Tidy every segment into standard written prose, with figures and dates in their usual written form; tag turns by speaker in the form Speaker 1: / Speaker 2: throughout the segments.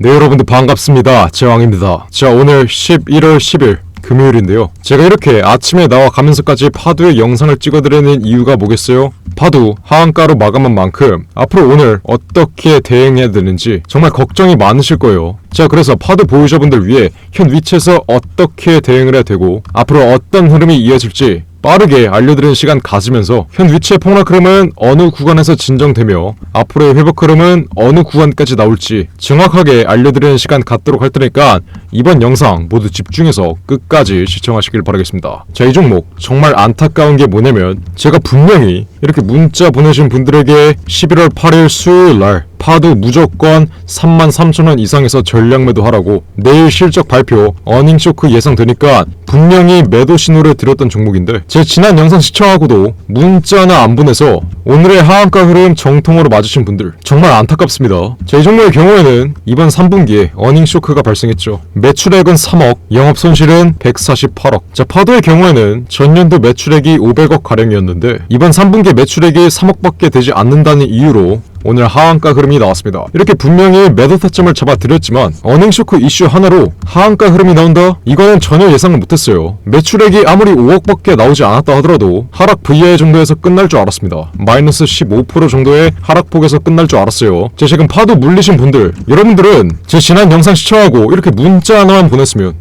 Speaker 1: 네, 여러분들 반갑습니다. 제왕입니다. 자, 오늘 11월 10일 금요일인데요. 제가 이렇게 아침에 나와 가면서까지 파두의 영상을 찍어드리는 이유가 뭐겠어요? 파두 하한가로 마감한 만큼 앞으로 오늘 어떻게 대응해야 되는지 정말 걱정이 많으실 거예요. 자, 그래서 파두 보유자분들 위해 현 위치에서 어떻게 대응을 해야 되고 앞으로 어떤 흐름이 이어질지 빠르게 알려드리는 시간 가지면서 현 위치의 폭락 흐름은 어느 구간에서 진정되며 앞으로의 회복 흐름은 어느 구간까지 나올지 정확하게 알려드리는 시간 갖도록 할 테니까 이번 영상 모두 집중해서 끝까지 시청하시길 바라겠습니다. 자, 이 종목 정말 안타까운 게 뭐냐면 제가 분명히 이렇게 문자 보내신 분들에게 11월 8일 수요일날 파두 무조건 33,000원 이상에서 전량 매도하라고 내일 실적 발표 어닝 쇼크 예상되니까 분명히 매도 신호를 드렸던 종목인데 제 지난 영상 시청하고도 문자 하나 안 보내서 오늘의 하한가 흐름 정통으로 맞으신 분들 정말 안타깝습니다. 자, 이 종목의 경우에는 이번 3분기에 어닝 쇼크가 발생했죠. 매출액은 3억, 영업 손실은 148억. 자, 파두의 경우에는 전년도 매출액이 500억 가량이었는데 이번 3분기 매출액이 3억밖에 되지 않는다는 이유로 오늘 하한가 흐름이 나왔습니다. 이렇게 분명히 매도 타점을 잡아드렸지만 어닝 쇼크 이슈 하나로 하한가 흐름이 나온다? 이거는 전혀 예상을 못했어요. 매출액이 아무리 5억밖에 나오지 않았다 하더라도 하락 VI 정도에서 끝날 줄 알았습니다. 마이너스 15% 정도의 하락폭에서 끝날 줄 알았어요. 제 지금 파도 물리신 분들, 여러분들은 제 지난 영상 시청하고 이렇게 문자 하나만 보냈으면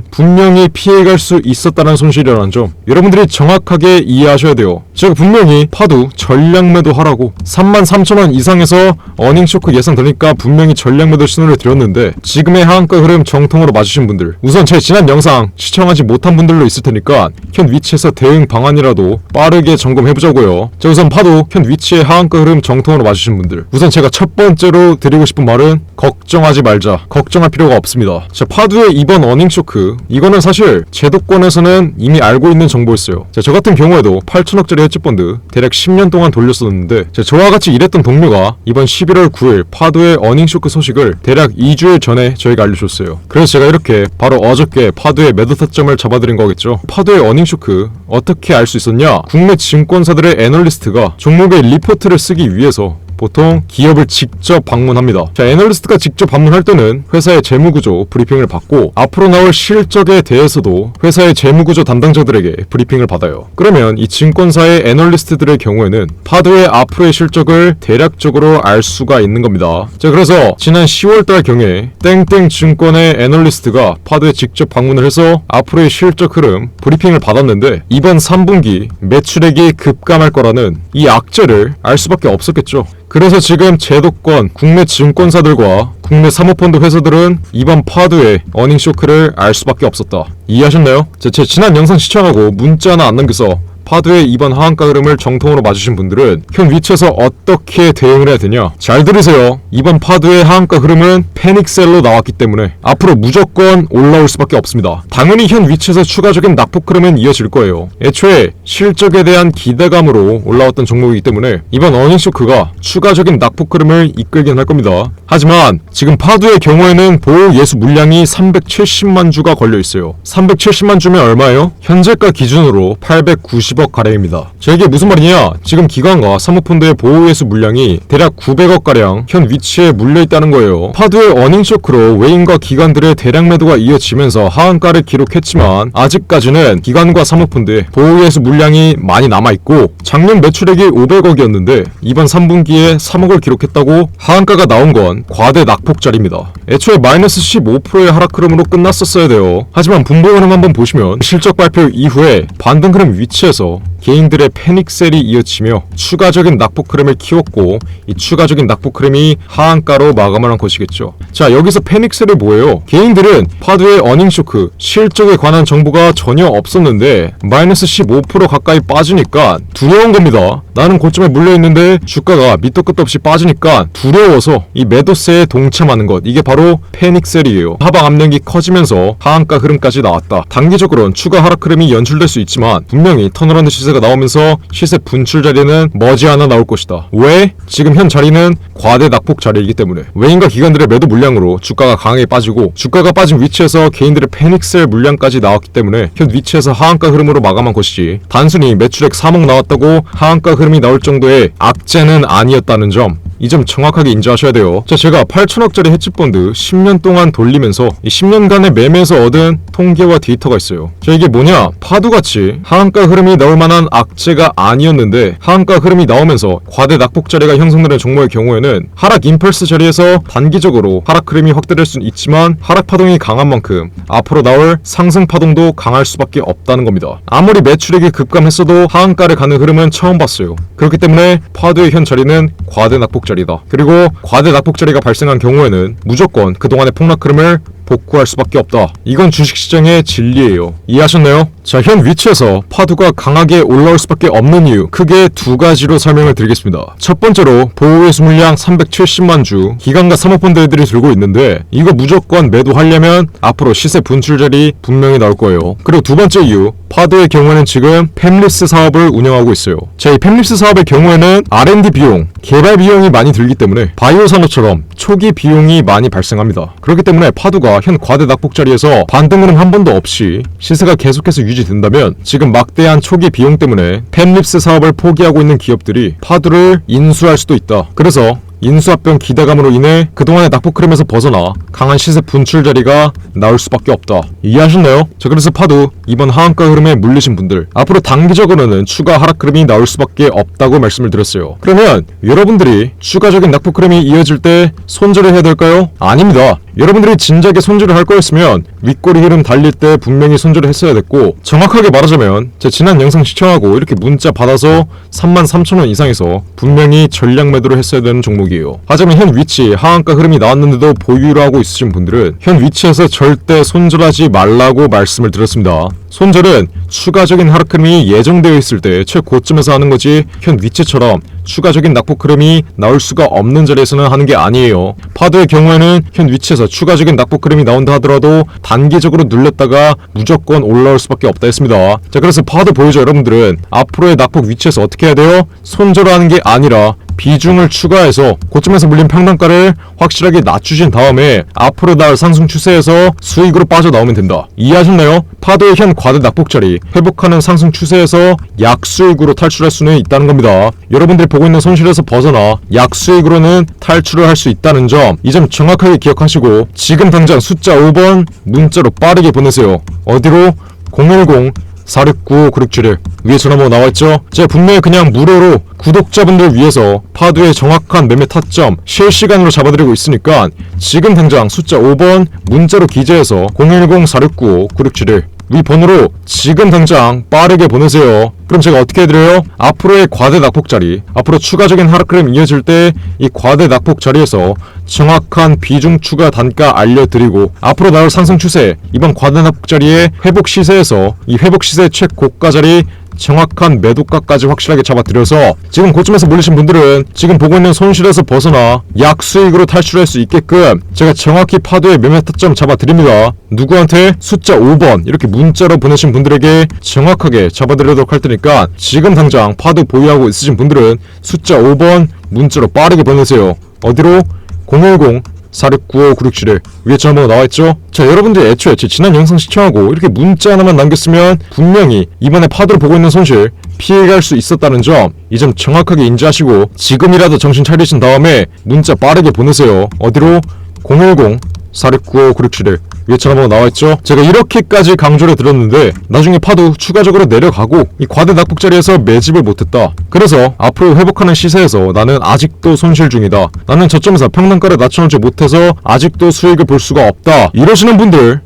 Speaker 1: 분명히 피해갈 수 있었다는 손실이라는 점 여러분들이 정확하게 이해하셔야 돼요. 제가 분명히 파두 전량 매도하라고 33,000원 이상에서 어닝 쇼크 예상되니까 분명히 전량 매도 신호를 드렸는데 지금의 하한가 흐름 정통으로 맞으신 분들, 우선 제 지난 영상 시청하지 못한 분들도 있을 테니까 현 위치에서 대응 방안이라도 빠르게 점검해보자고요. 자, 우선 파두 현 위치의 하한가 흐름 정통으로 맞으신 분들, 우선 제가 첫 번째로 드리고 싶은 말은 걱정하지 말자. 걱정할 필요가 없습니다. 자, 파두의 이번 어닝 쇼크, 이거는 사실 제도권에서는 이미 알고 있는 정보였어요. 자, 저 같은 경우에도 8천억짜리 헤지펀드 대략 10년 동안 돌렸었는데 저와 같이 일했던 동료가 이번 11월 9일 파두의 어닝 쇼크 소식을 대략 2주일 전에 저희가 알려줬어요. 그래서 제가 이렇게 바로 어저께 파두의 매도 타점을 잡아드린 거겠죠. 파두의 어닝 쇼크 어떻게 알 수 있었냐? 국내 증권사들의 애널리스트가 종목의 리포트를 쓰기 위해서 보통 기업을 직접 방문합니다. 자, 애널리스트가 직접 방문할 때는 회사의 재무구조 브리핑을 받고 앞으로 나올 실적에 대해서도 회사의 재무구조 담당자들에게 브리핑을 받아요. 그러면 이 증권사의 애널리스트들의 경우에는 파두의 앞으로의 실적을 대략적으로 알 수가 있는 겁니다. 자, 그래서 지난 10월달 경에 땡땡 증권의 애널리스트가 파두에 직접 방문을 해서 앞으로의 실적 흐름 브리핑을 받았는데 이번 3분기 매출액이 급감할 거라는 이 악재를 알 수밖에 없었겠죠. 그래서 지금 제도권, 국내 증권사들과 국내 사모펀드 회사들은 이번 파두의 어닝 쇼크를 알 수밖에 없었다. 이해하셨나요? 제 지난 영상 시청하고 문자 하나 안 남겨서 파두의 이번 하한가 흐름을 정통으로 맞으신 분들은 현 위치에서 어떻게 대응을 해야 되냐? 잘 들으세요. 이번 파두의 하한가 흐름은 패닉셀로 나왔기 때문에 앞으로 무조건 올라올 수밖에 없습니다. 당연히 현 위치에서 추가적인 낙폭 흐름은 이어질 거예요. 애초에 실적에 대한 기대감으로 올라왔던 종목이기 때문에 이번 어닝 쇼크가 추가적인 낙폭 흐름을 이끌긴 할 겁니다. 하지만 지금 파두의 경우에는 보호 예수 물량이 370만 주가 걸려 있어요. 370만 주면 얼마예요? 현재가 기준으로 890억 가량입니다. 자, 이게 무슨 말이냐? 지금 기관과 사모펀드의 보호예수 물량이 대략 900억 가량 현 위치에 물려있다는 거예요. 파두의 어닝 쇼크로 외인과 기관들의 대량 매도가 이어지면서 하한가를 기록했지만 아직까지는 기관과 사모펀드의 보호예수 물량이 많이 남아있고 작년 매출액이 500억이었는데 이번 3분기에 3억을 기록했다고 하한가가 나온 건 과대 낙폭짜리입니다. 애초에 마이너스 15%의 하락 흐름으로 끝났었어야 돼요. 하지만 분봉 흐름 한번 보시면 실적 발표 이후에 반등 흐름 위치에서 개인들의 패닉셀이 이어지며 추가적인 낙폭 흐름을 키웠고 이 추가적인 낙폭 흐름이 하한가로 마감을 한 것이겠죠. 자, 여기서 패닉셀이 뭐예요? 개인들은 파두의 어닝 쇼크, 실적에 관한 정보가 전혀 없었는데 마이너스 15% 가까이 빠지니까 두려운 겁니다. 나는 고점에 물려있는데 주가가 밑도 끝도 없이 빠지니까 두려워서 이 매도세에 동참하는 것, 이게 바로 패닉셀이에요. 하방 압력이 커지면서 하한가 흐름까지 나왔다. 단기적으로는 추가 하락 흐름이 연출될 수 있지만 분명히 턴어라운드 시세가 기간대가 나오면서 시세 분출 자리는 머지않아 나올 것이다. 왜? 지금 현 자리는 과대 낙폭 자리이기 때문에 외인과 기관들의 매도 물량으로 주가가 강하게 빠지고 주가가 빠진 위치에서 개인들의 패닉셀 물량까지 나왔기 때문에 현 위치에서 하한가 흐름으로 마감한 것이지 단순히 매출액 3억 나왔다고 하한가 흐름이 나올 정도의 악재는 아니었다는 점, 이 점 정확하게 인지하셔야 돼요. 자, 제가 8천억짜리 헤지펀드 10년 동안 돌리면서 이 10년간의 매매에서 얻은 통계와 데이터가 있어요. 자, 이게 뭐냐? 파도같이 하한가 흐름이 나올 만한 악재가 아니었는데 하한가 흐름이 나오면서 과대 낙폭 자리가 형성되는 종목의 경우에는 하락 임펄스 자리에서 단기적으로 하락 흐름이 확대될 수는 있지만 하락 파동이 강한 만큼 앞으로 나올 상승 파동도 강할 수밖에 없다는 겁니다. 아무리 매출액이 급감했어도 하한가를 가는 흐름은 처음 봤어요. 그렇기 때문에 파도의 현 자리는 과대 낙폭 자리다. 그리고 과대 낙폭 자리가 발생한 경우에는 무조건 그동안의 폭락 흐름을 복구할 수밖에 없다. 이건 주식시장의 진리예요. 이해하셨나요? 자, 현 위치에서 파도가 강하게 올라올 수밖에 없는 이유 크게 두 가지로 설명을 드리겠습니다. 첫 번째로 보호회수 물량 370만 주 기관과 사모펀드들이 들고 있는데 이거 무조건 매도하려면 앞으로 시세 분출 자리 분명히 나올 거예요. 그리고 두 번째 이유, 파도의 경우에는 지금 팹립스 사업을 운영하고 있어요. 자, 이 팹립스 사업의 경우에는 R&D 비용, 개발 비용이 많이 들기 때문에 바이오 산업처럼 초기 비용이 많이 발생합니다. 그렇기 때문에 파도가 현 과대 낙폭 자리에서 반등 흐름 한 번도 없이 시세가 계속해서 유지된다면 지금 막대한 초기 비용 때문에 팹립스 사업을 포기하고 있는 기업들이 파도를 인수할 수도 있다. 그래서 인수합병 기대감으로 인해 그동안의 낙폭 흐름에서 벗어나 강한 시세 분출 자리가 나올 수밖에 없다. 이해하셨나요? 자, 그래서 파도 이번 하한가 흐름에 물리신 분들 앞으로 단기적으로는 추가 하락 흐름이 나올 수밖에 없다고 말씀을 드렸어요. 그러면 여러분들이 추가적인 낙폭 흐름이 이어질 때 손절을 해야 될까요? 아닙니다. 여러분들이 진작에 손절을 할 거였으면 윗꼬리 흐름 달릴 때 분명히 손절을 했어야 됐고, 정확하게 말하자면 제 지난 영상 시청하고 이렇게 문자 받아서 33,000원 이상에서 분명히 전략 매도를 했어야 되는 종목이에요. 하지만 현 위치 하한가 흐름이 나왔는데도 보유를 하고 있으신 분들은 현 위치에서 절대 손절하지 말라고 말씀을 드렸습니다. 손절은 추가적인 하락 흐름이 예정되어 있을 때 최고점에서 하는 거지 현 위치처럼 추가적인 낙폭 흐름이 나올 수가 없는 자리에서는 하는 게 아니에요. 파도의 경우에는 현 위치에서 추가적인 낙폭 흐름이 나온다 하더라도 단기적으로 눌렸다가 무조건 올라올 수밖에 없다 했습니다. 자, 그래서 파도 보유자 여러분들은 앞으로의 낙폭 위치에서 어떻게 해야 돼요? 손절하는 게 아니라 비중을 추가해서 고점에서 물린 평단가를 확실하게 낮추신 다음에 앞으로 나올 상승 추세에서 수익으로 빠져나오면 된다. 이해하셨나요? 파도의 현 과대 낙폭 자리 회복하는 상승 추세에서 약수익으로 탈출할 수는 있다는 겁니다. 여러분들이 보고 있는 손실에서 벗어나 약수익으로는 탈출을 할 수 있다는 점, 이 점 정확하게 기억하시고 지금 당장 숫자 5번 문자로 빠르게 보내세요. 어디로? 010-469-9671 위에 전화번호 나와있죠? 제가 분명히 그냥 무료로 구독자분들 위해서 파도의 정확한 매매 타점 실시간으로 잡아드리고 있으니까 지금 당장 숫자 5번 문자로 기재해서 010-469-9671 위 번호로 지금 당장 빠르게 보내세요. 그럼 제가 어떻게 해드려요? 앞으로의 과대 낙폭 자리, 앞으로 추가적인 하락 흐름 이어질 때 이 과대 낙폭 자리에서 정확한 비중 추가 단가 알려드리고 앞으로 나올 상승 추세, 이번 과대 낙폭 자리의 회복 시세에서 이 회복 시세 최고가 자리 정확한 매도가까지 확실하게 잡아드려서 지금 고점에서 몰리신 분들은 지금 보고 있는 손실에서 벗어나 약수익으로 탈출할 수 있게끔 제가 정확히 파도의 매매 타점 잡아드립니다. 누구한테? 숫자 5번 이렇게 문자로 보내신 분들에게 정확하게 잡아드리도록 할 테니까 지금 당장 파도 보유하고 있으신 분들은 숫자 5번 문자로 빠르게 보내세요. 어디로? 010-469-9671 위에 전화번호 나와있죠? 자, 여러분들이 애초에 제 지난 영상 시청하고 이렇게 문자 하나만 남겼으면 분명히 이번에 파도를 보고 있는 손실 피해갈 수 있었다는 점, 이 점 정확하게 인지하시고 지금이라도 정신 차리신 다음에 문자 빠르게 보내세요. 어디로? 010-469-9671 위에 전화번호 나와있죠? 제가 이렇게까지 강조를 드렸는데 나중에 파도 추가적으로 내려가고 이 과대 낙폭 자리에서 매집을 못했다. 그래서 앞으로 회복하는 시세에서 나는 아직도 손실 중이다. 나는 저점에서 평단가를 낮춰놓지 못해서 아직도 수익을 볼 수가 없다. 이러시는 분들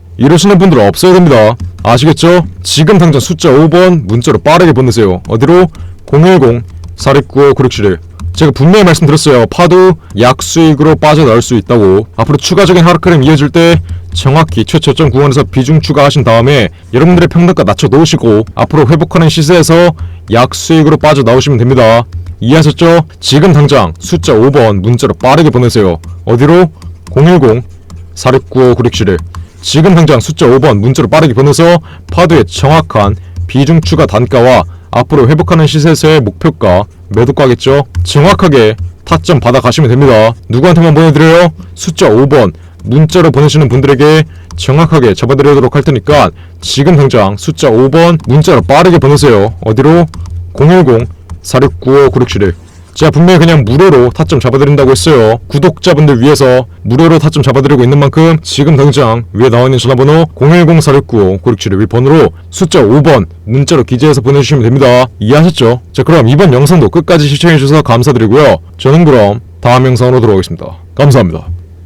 Speaker 1: 없어야 됩니다. 아시겠죠? 지금 당장 숫자 5번 문자로 빠르게 보내세요. 어디로? 010-469-9671 제가 분명히 말씀드렸어요. 파도 약수익으로 빠져나올 수 있다고. 앞으로 추가적인 하락 흐름 이어질 때 정확히 최저점 구간에서 비중 추가하신 다음에 여러분들의 평단가 낮춰 놓으시고 앞으로 회복하는 시세에서 약수익으로 빠져나오시면 됩니다. 이해하셨죠? 지금 당장 숫자 5번 문자로 빠르게 보내세요. 어디로? 010-469-9671 지금 당장 숫자 5번 문자로 빠르게 보내서 파도의 정확한 비중 추가 단가와 앞으로 회복하는 시세에서의 목표가 매도가겠죠. 정확하게 타점 받아 가시면 됩니다. 누구한테만 보내드려요? 숫자 5번 문자로 보내시는 분들에게 정확하게 잡아드리도록 할 테니까 지금 당장 숫자 5번 문자로 빠르게 보내세요. 어디로? 010-4695-9671. 제가 분명히 그냥 무료로 타점 잡아드린다고 했어요. 구독자분들 위해서 무료로 타점 잡아드리고 있는 만큼 지금 당장 위에 나와있는 전화번호 010-4695-9671 번호로 숫자 5번 문자로 기재해서 보내주시면 됩니다. 이해하셨죠? 자, 그럼 이번 영상도 끝까지 시청해주셔서 감사드리고요. 저는 그럼 다음 영상으로 돌아오겠습니다. 감사합니다.